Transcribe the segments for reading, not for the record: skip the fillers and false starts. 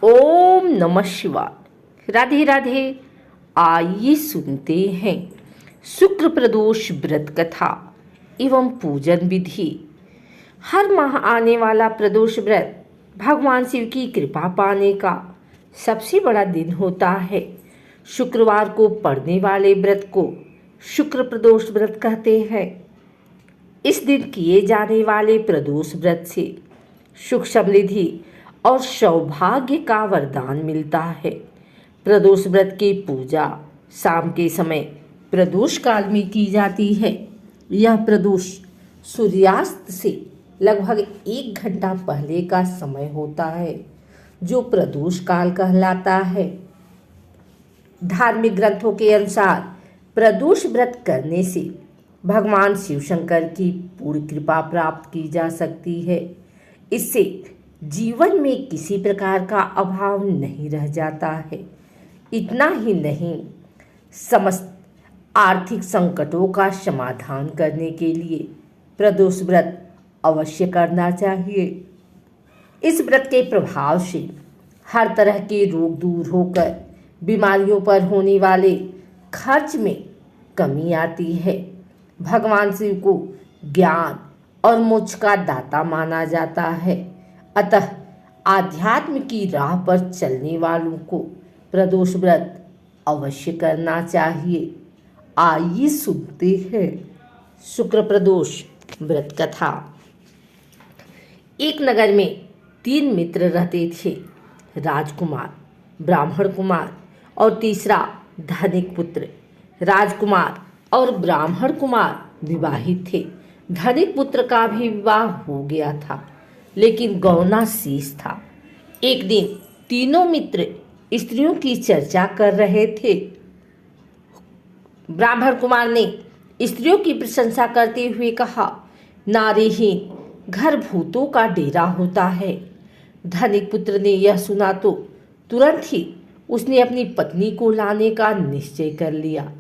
ओम नमः शिवाय। राधे राधे। आइए सुनते हैं शुक्र प्रदोष व्रत कथा एवं पूजन विधि। हर माह आने वाला प्रदोष व्रत भगवान शिव की कृपा पाने का सबसे बड़ा दिन होता है। शुक्रवार को पड़ने वाले व्रत को शुक्र प्रदोष व्रत कहते हैं। इस दिन किए जाने वाले प्रदोष व्रत से सुख समृद्धि और सौभाग्य का वरदान मिलता है। प्रदोष व्रत की पूजा शाम के समय प्रदोष काल में की जाती है। यह प्रदोष सूर्यास्त से लगभग 1 घंटा पहले का समय होता है, जो प्रदोष काल कहलाता है। धार्मिक ग्रंथों के अनुसार प्रदोष व्रत करने से भगवान शिव शंकर की पूर्ण कृपा प्राप्त की जा सकती है। इससे जीवन में किसी प्रकार का अभाव नहीं रह जाता है। इतना ही नहीं, समस्त आर्थिक संकटों का समाधान करने के लिए प्रदोष व्रत अवश्य करना चाहिए। इस व्रत के प्रभाव से हर तरह के रोग दूर होकर बीमारियों पर होने वाले खर्च में कमी आती है। भगवान शिव को ज्ञान और मोक्ष का दाता माना जाता है। अतः आध्यात्म की राह पर चलने वालों को प्रदोष व्रत अवश्य करना चाहिए। आइए सुनते हैं शुक्र प्रदोष व्रत कथा। एक नगर में 3 मित्र रहते थे, राजकुमार, ब्राह्मण कुमार और तीसरा धनिक पुत्र। राजकुमार और ब्राह्मण कुमार विवाहित थे। धनिक पुत्र का भी विवाह हो गया था, लेकिन गौना शेष था। एक दिन तीनों मित्र स्त्रियों की चर्चा कर रहे थे। ब्राह्मण कुमार ने स्त्रियों की प्रशंसा करते हुए कहा, नारीहीन घर भूतों का डेरा होता है। धनिक पुत्र ने यह सुना तो तुरंत ही उसने अपनी पत्नी को लाने का निश्चय कर लिया।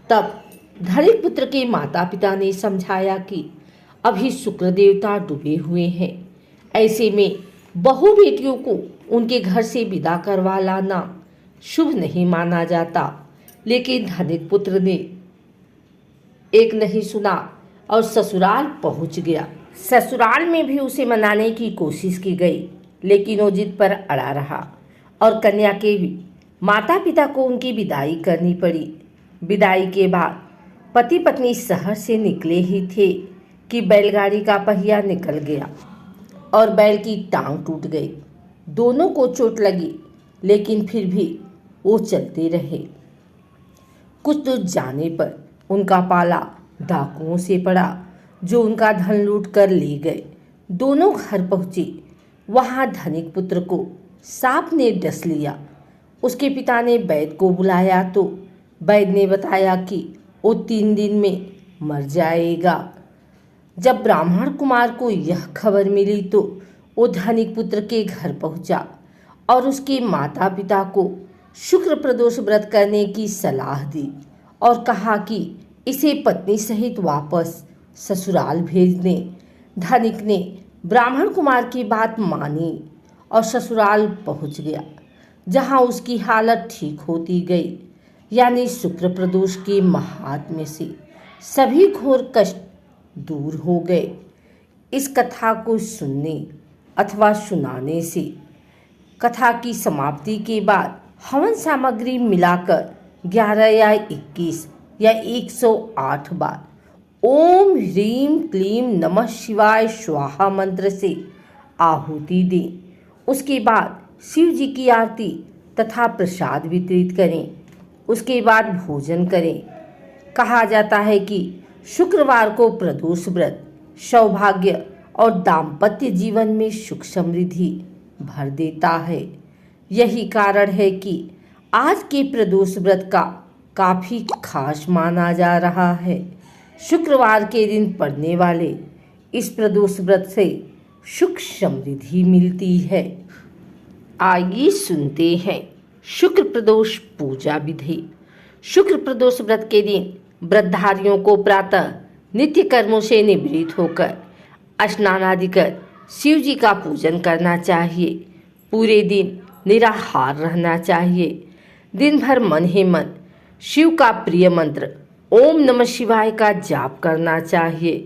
तब धनिक पुत्र के माता पिता ने समझाया कि अभी शुक्र देवता डूबे हुए हैं, ऐसे में बहु बेटियों को उनके घर से विदा करवा लाना शुभ नहीं माना जाता। लेकिन धनिक पुत्र ने एक नहीं सुना और ससुराल पहुंच गया। ससुराल में भी उसे मनाने की कोशिश की गई, लेकिन वो जिद पर अड़ा रहा और कन्या के माता पिता को उनकी विदाई करनी पड़ी। विदाई के बाद पति पत्नी शहर से निकले ही थे कि बैलगाड़ी का पहिया निकल गया और बैल की टांग टूट गई। दोनों को चोट लगी, लेकिन फिर भी वो चलते रहे। कुछ दूर जाने पर उनका पाला डाकुओं से पड़ा, जो उनका धन लूट कर ले गए। दोनों घर पहुँचे। वहाँ धनिक पुत्र को सांप ने डस लिया। उसके पिता ने वैद्य को बुलाया तो वैद्य ने बताया कि वो 3 दिन में मर जाएगा। जब ब्राह्मण कुमार को यह खबर मिली तो वो धनिक पुत्र के घर पहुंचा और उसके माता पिता को शुक्र प्रदोष व्रत करने की सलाह दी और कहा कि इसे पत्नी सहित वापस ससुराल भेज दें। धनिक ने ब्राह्मण कुमार की बात मानी और ससुराल पहुंच गया, जहां उसकी हालत ठीक होती गई। यानी शुक्र प्रदोष के महात्म्य से सभी घोर कष्ट दूर हो गए। इस कथा को सुनने अथवा सुनाने से कथा की समाप्ति के बाद हवन सामग्री मिलाकर 11 या 21 या 108 बार ओम ह्रीम क्लीम नमः शिवाय स्वाहा मंत्र से आहुति दें। उसके बाद शिव जी की आरती तथा प्रसाद वितरित करें। उसके बाद भोजन करें। कहा जाता है कि शुक्रवार को प्रदोष व्रत सौभाग्य और दाम्पत्य जीवन में सुख समृद्धि भर देता है। यही कारण है कि आज के प्रदोष व्रत का काफी खास माना जा रहा है। शुक्रवार के दिन पड़ने वाले इस प्रदोष व्रत से सुख समृद्धि मिलती है। आइए सुनते हैं शुक्र प्रदोष पूजा विधि। शुक्र प्रदोष व्रत के दिन व्रतधारियों को प्रातः नित्य कर्मों से निवृत्त होकर स्नान आदि कर शिव जी का पूजन करना चाहिए। पूरे दिन निराहार रहना चाहिए। दिन भर मन ही मन शिव का प्रिय मंत्र ओम नमः शिवाय का जाप करना चाहिए।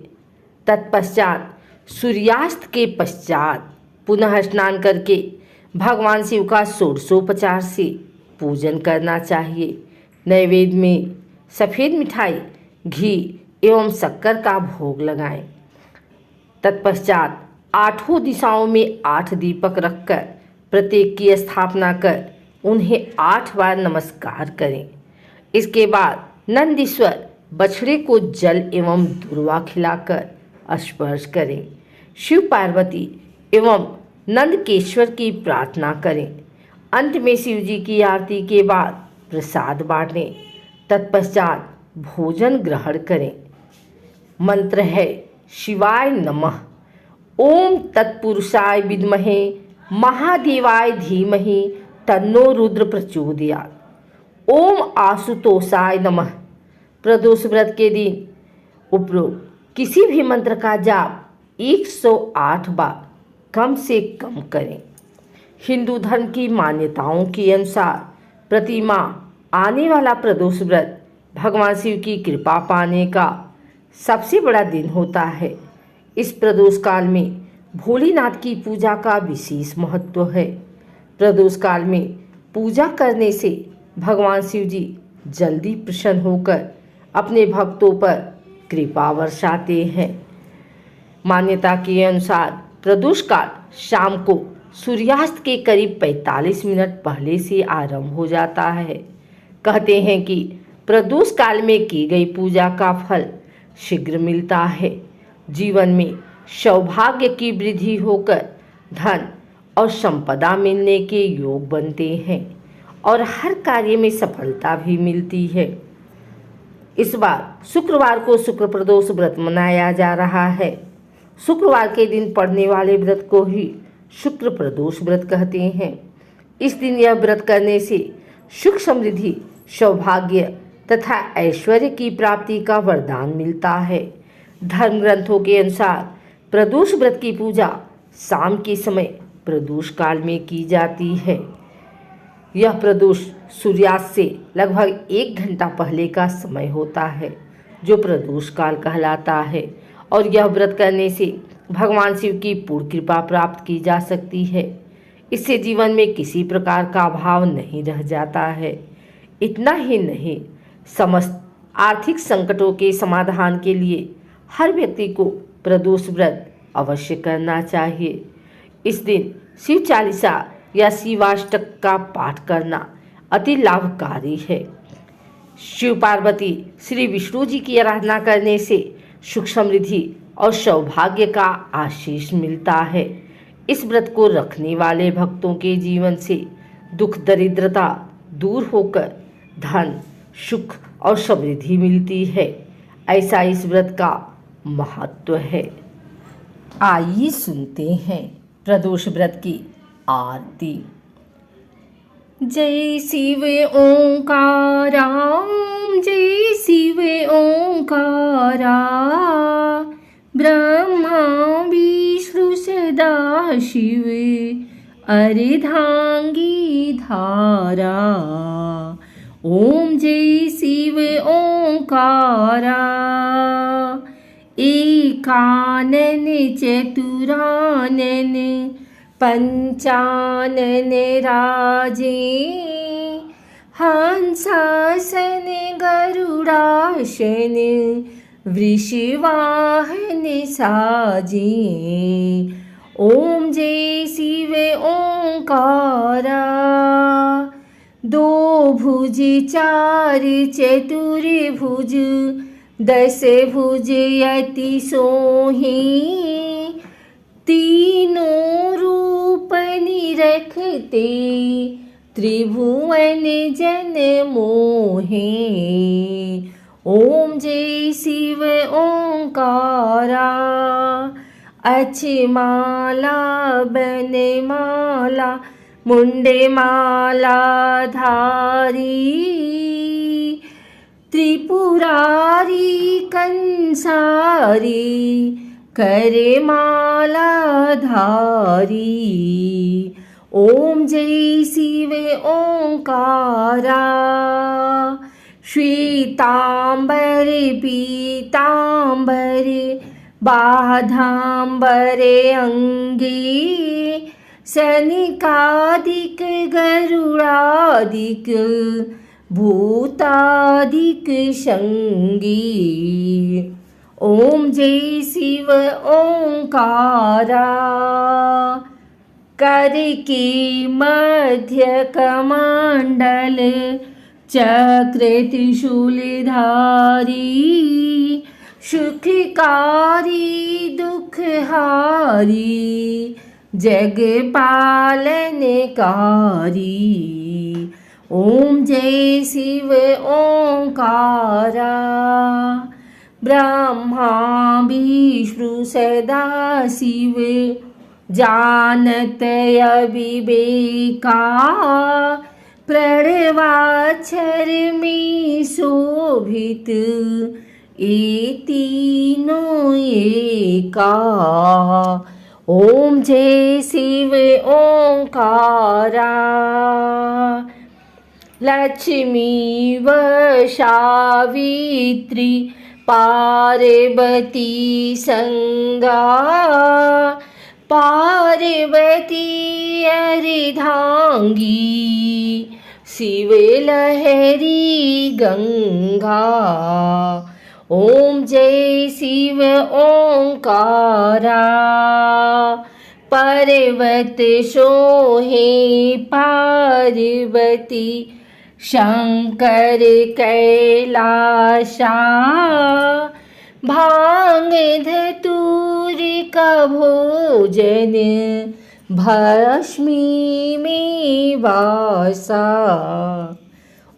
तत्पश्चात सूर्यास्त के पश्चात पुनः स्नान करके भगवान शिव का षोडशोपचार से पूजन करना चाहिए। नैवेद्य में सफ़ेद मिठाई, घी एवं शक्कर का भोग लगाएं। तत्पश्चात आठों दिशाओं में 8 दीपक रखकर प्रत्येक की स्थापना कर उन्हें 8 बार नमस्कार करें। इसके बाद नंदीश्वर बछड़े को जल एवं दूर्वा खिलाकर स्पर्श करें। शिव पार्वती एवं नंदकेश्वर की प्रार्थना करें। अंत में शिव जी की आरती के बाद प्रसाद बांटें। तत्पश्चात भोजन ग्रहण करें। मंत्र है शिवाय नमः। ओम तत्पुरुषाय विद्महे महादेवाय धीमहि तन्नो रुद्र प्रचोदयात्। ओम आशुतोषाय नमः। प्रदोष व्रत के दिन उपरोक्त किसी भी मंत्र का जाप 108 बार कम से कम करें। हिंदू धर्म की मान्यताओं के अनुसार प्रतिमा आने वाला प्रदोष व्रत भगवान शिव की कृपा पाने का सबसे बड़ा दिन होता है। इस प्रदोष काल में भोलेनाथ की पूजा का विशेष महत्व है। प्रदोष काल में पूजा करने से भगवान शिव जी जल्दी प्रसन्न होकर अपने भक्तों पर कृपा बरसाते हैं। मान्यता के अनुसार प्रदोष काल शाम को सूर्यास्त के करीब 45 मिनट पहले से आरंभ हो जाता है। कहते हैं कि प्रदोष काल में की गई पूजा का फल शीघ्र मिलता है। जीवन में सौभाग्य की वृद्धि होकर धन और संपदा मिलने के योग बनते हैं और हर कार्य में सफलता भी मिलती है। इस बार शुक्रवार को शुक्र प्रदोष व्रत मनाया जा रहा है। शुक्रवार के दिन पड़ने वाले व्रत को ही शुक्र प्रदोष व्रत कहते हैं। इस दिन यह व्रत करने से सुख समृद्धि, सौभाग्य तथा ऐश्वर्य की प्राप्ति का वरदान मिलता है। धर्म ग्रंथों के अनुसार प्रदोष व्रत की पूजा शाम के समय प्रदोष काल में की जाती है। यह प्रदोष सूर्यास्त से लगभग 1 घंटा पहले का समय होता है, जो प्रदोष काल कहलाता है। और यह व्रत करने से भगवान शिव की पूर्ण कृपा प्राप्त की जा सकती है। इससे जीवन में किसी प्रकार का अभाव नहीं रह जाता है। इतना ही नहीं, समस्त आर्थिक संकटों के समाधान के लिए हर व्यक्ति को प्रदोष व्रत अवश्य करना चाहिए। इस दिन शिव चालीसा या शिवाष्टक का पाठ करना अति लाभकारी है। शिव पार्वती श्री विष्णु जी की आराधना करने से सुख समृद्धि और सौभाग्य का आशीष मिलता है। इस व्रत को रखने वाले भक्तों के जीवन से दुख दरिद्रता दूर होकर धन, सुख और समृद्धि मिलती है। ऐसा इस व्रत का महत्व है। आइए सुनते हैं प्रदोष व्रत की आरती। जय शिव ओंकारा, जय शिव ओंकारा, ब्रह्मा विष्णु सदा शिव अर्धांगी धारा। ओम जय शिव ओंकारा, एकानन चतुरानन पंचानन राजे, हंसासन गरुडासन वृषवाहन साजे। ओम जय शिव ओंकारा, 2 भुज 4 चतुर्भुज 10 भुज अति सोही, तीनों रूप निरखते त्रिभुवन जन मोहे। ओम जय शिव ओंकारा, अक्षमाला बनमाला मुंडे माला धारी, त्रिपुरारी कंसारी करे माला धारी। ओम जय शिव ओंकारा। श्वेतांबर पीतांबर बाधांबरे अंगे सनिकादिक गरुड़ादिक भूतादिक संगी। ओम जय शिव ओंकारा। कर के मध्य कमंडल चक्र त्रिशूलधारी सुखकारी दुखहारी जग पालनकारी। ओम जय शिव ओंकारा। ब्रह्मा विष्णु सदा शिव जानत अविवेका प्रणवाक्षर में शोभित ये तीनों एका। ओम जय शिव ओंकारा। लक्ष्मी व सावित्री पार्वती संगा पार्वती अर्धांगी शिव लहरी गंगा। ओम जय शिव ओंकारा। पर्वत सोहे पार्वती शंकर कैलाशा भांग धतूर का भोजन भस्मी में वासा।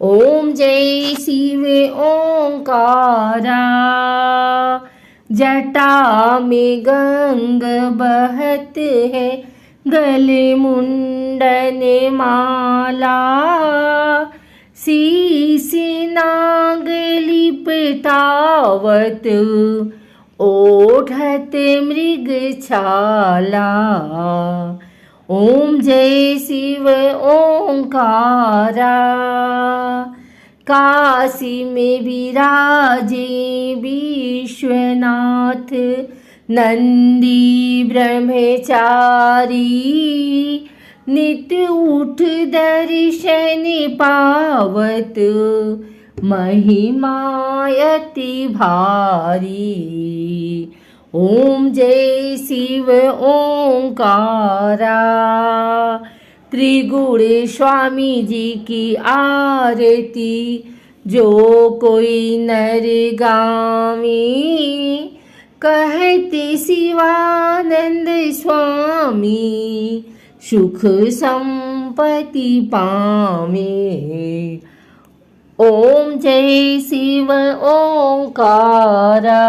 ओम जय शिव ओंकारा। जटा में गंग बहत है गले मुंडन माला शीश नाग लिपटावत ओढ़त मृग छाला। ओम जय शिव ओंकारा। काशी में विराजे विश्वनाथ नंदी ब्रह्मचारी नित्य उठ दर्शन पावत महिमायति भारी। ओम जय शिव ओंकारा। त्रिगुण स्वामी जी की आरती जो कोई नर गामी कहते शिवानंद स्वामी सुख संपत्ति पावे। ओम जय शिव ओंकारा।